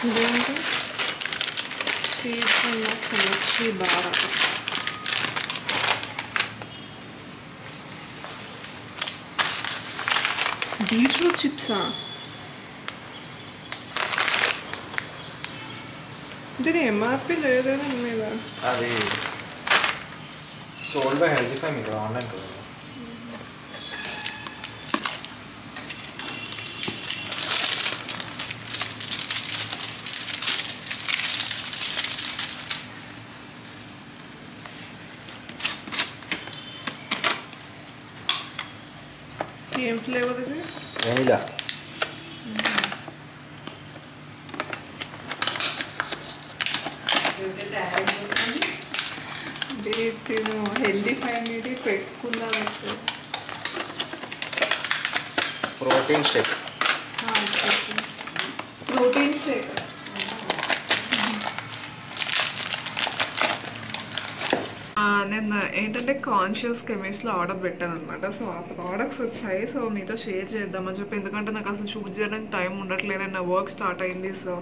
ఇదేంటి సీజన్లో మిర్చి బాగా బీట్రూట్ చిప్సా ఇది ఎంఆర్పి లేదేనా మీద అది సోల్డ్ బై హెల్తీఫై మీకు ఆన్లైన్ కదా ఏం ఫ్లేవర్ ఇది వెనిలా నేను హెల్దీ అనేది పెట్టుకుందా ప్రోటీన్ షేక్ ప్రోటీన్ షేక్ నేను ఏంటంటే కాన్షియస్ కెమిస్ట్లో ఆర్డర్ పెట్టాను అనమాట. సో ఆ ప్రోడక్ట్స్ వచ్చాయి. సో మీతో షేర్ చేద్దామని చెప్పి, ఎందుకంటే నాకు అసలు షూట్ చేయడానికి టైం ఉండట్లేదు, నా వర్క్ స్టార్ట్ అయింది. సో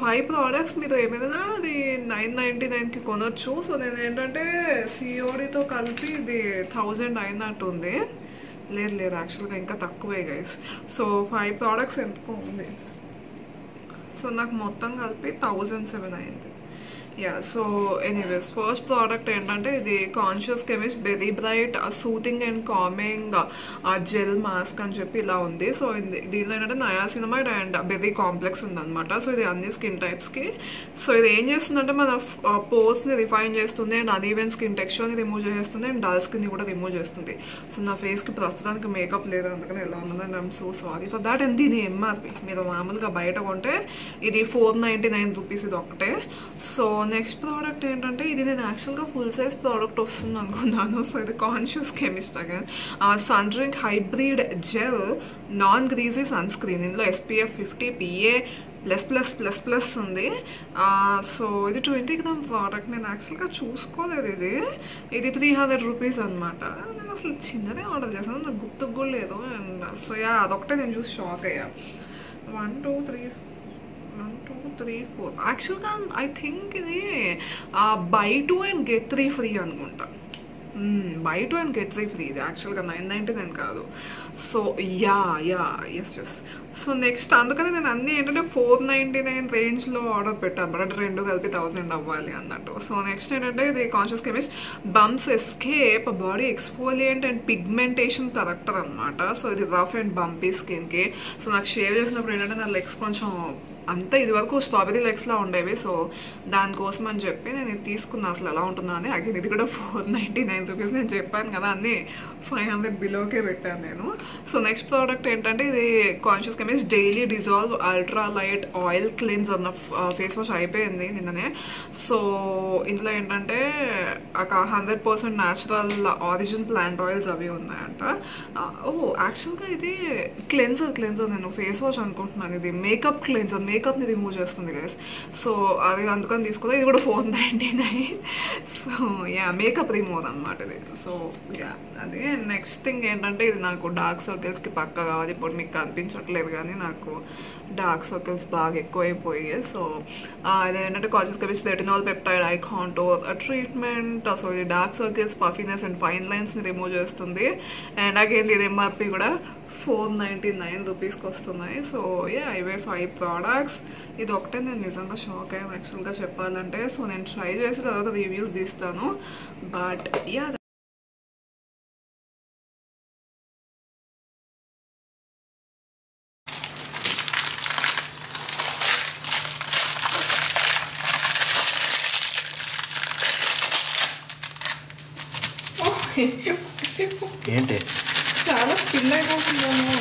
5 ప్రోడక్ట్స్ మీతో ఏమైనా అది 999కి కొనొచ్చు. సో నేను ఏంటంటే సిఓడితో కలిపి ఇది 1000 అయినట్టుంది. లేదు యాక్చువల్గా ఇంకా తక్కువే గైస్. సో 5 ప్రోడక్ట్స్ ఎంతకో ఉంది. సో నాకు మొత్తం కలిపి 1007 అయింది. సో ఎనీవేస్ ఫస్ట్ ప్రోడక్ట్ ఏంటంటే ఇది conscious chemist berry bright soothing and coming gel mask అని చెప్పి ఇలా ఉంది. సో దీనిలో ఏంటంటే నయాసినమైడ్ అండ్ బెరీ కాంప్లెక్స్ ఉందన్నమాట. సో ఇది అన్ని స్కిన్ టైప్స్కి. సో ఇది ఏం చేస్తుందంటే మన పోర్స్ని రిఫైన్ చేస్తుంది అండ్ అన్ఈవెన్ స్కిన్ టెక్స్చర్ని రిమూవ్ చేస్తుంది అండ్ డల్ స్కిన్ని కూడా రిమూవ్ చేస్తుంది. సో నా ఫేస్కి ప్రస్తుతానికి మేకప్ లేదు, అందుకని ఎలా ఉన్నదండి. I'm so sorry for that. And ఇది ఎంఆర్పి మీరు మామూలుగా బయట కొంటే ఇది 499 రూపీస్ ఇది ఒకటే. సో నెక్స్ట్ ప్రోడక్ట్ ఏంటంటే ఇది నేను యాక్చువల్గా ఫుల్ సైజ్ ప్రోడక్ట్ వస్తుంది అనుకున్నాను. సో ఇది conscious chemist again sun drink hybrid gel non greasy sunscreen. ఇందులో SPF 50 PA++++ ఉంది. సో ఇది 20 గ్రామ్ ప్రోడక్ట్. నేను యాక్చువల్గా చూసుకోలేదు. ఇది 300 రూపీస్ అనమాట. నేను అసలు చిన్నదే ఆర్డర్ చేశాను, నాకు గుర్తుకు కూడా లేదు. అండ్ సో అదొకటే నేను చూసి షాక్ అయ్యా. 1 2 3 4 యాక్చువల్గా ఐ థింక్ ఇది buy 2 and get 3 ఫ్రీ అనుకుంటా. buy 2 and get 3 free. ఇది యాక్చువల్గా 999 కాదు. So yes. సో నెక్స్ట్ అందుకని నేను అన్నీ ఏంటంటే 499 రేంజ్లో ఆర్డర్ పెట్టాను, బట్ 2 కలిపి 1000 అవ్వాలి అన్నట్టు. సో నెక్స్ట్ ఏంటంటే ఇది conscious chemist bumps escape body exfoliant and pigmentation corrector అనమాట. సో ఇది రఫ్ అండ్ బంపీ స్కిన్కి. సో నాకు షేవ్ చేసినప్పుడు ఏంటంటే నా లెగ్స్ కొంచెం అంతా ఇది వరకు స్ట్రాబెరీ లెగ్స్లా ఉండేవి. సో దానికోసం అని చెప్పి నేను ఇది తీసుకున్నాను, అసలు ఎలా ఉంటుందా అని. అగైన్ ఇది కూడా 499 రూపీస్. నేను చెప్పాను కదా అన్నీ 500 బిలోకే పెట్టాను నేను. సో నెక్స్ట్ ప్రోడక్ట్ ఏంటంటే ఇది conscious chemist daily dissolve ultra light oil cleans అన్న ఫేస్ వాష్ అయిపోయింది నిన్ననే. సో ఇందులో ఏంటంటే ఒక 100% న్యాచురల్ ఆరిజిన్ ప్లాంట్ ఆయిల్స్ అవి ఉన్నాయంట. యాక్చువల్గా ఇది క్లెన్జర్ నేను ఫేస్ వాష్ అనుకుంటున్నాను. ఇది మేకప్ క్లెన్జర్, మేకప్ని రిమూవ్ చేస్తుంది గైస్. సో అది అందుకని తీసుకుందా. ఇది కూడా 499. సో మేకప్ రిమూవ్ అనమాట ఇది. సో అది నెక్స్ట్ థింగ్ ఏంటంటే ఇది నాకు డార్క్ సర్కిల్స్కి పక్కా కావాలి. ఇప్పుడు మీకు కనిపించట్లేదు కానీ నాకు డార్క్ సర్కిల్స్ బాగా ఎక్కువైపోయాయి. సో ఇది ఏంటంటే conscious chemist retinol peptide eye contour treatment. So ఇది dark circles puffiness and fine లైన్స్ని రిమూవ్ చేస్తుంది. అండ్ అగైన్ ఇది ఎంఆర్పి కూడా 499 రూపీస్కి వస్తున్నాయి. సో ఇవే 5 ప్రోడక్ట్స్. ఇది ఒకటే నేను నిజంగా షాక్ అయ్యాను యాక్చువల్గా చెప్పాలంటే. సో నేను ట్రై చేసి తర్వాత రివ్యూస్ తీస్తాను. బట్ ఏంటి చాలా స్పిల్ అయిపోతున్నాను.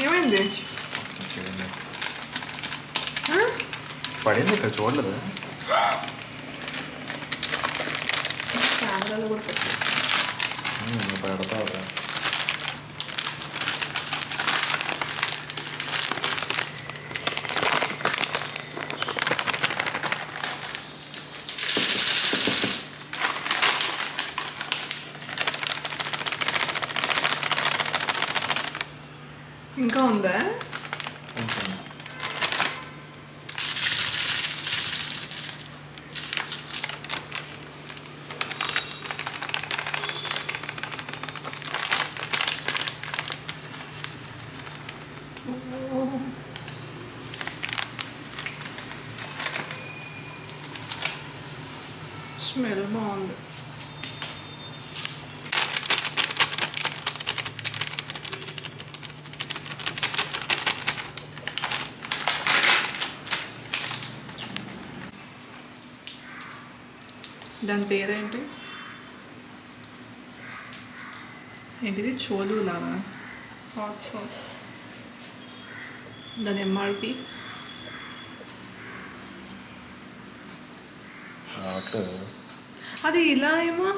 ఏమైంది? పడింది ఇక్కడ చూడలేదు. కెమెరాలో కూడా పెట్టు. పెడతావు. ఇంకా ఉందా? స్మెల్ బాగుంది. దాని పేరేంటి? ఏంటిది? చోలు లాగా హాట్ సాస్. దాని ఎంఆర్పి రావట్లేదు. అది ఇలా ఏమో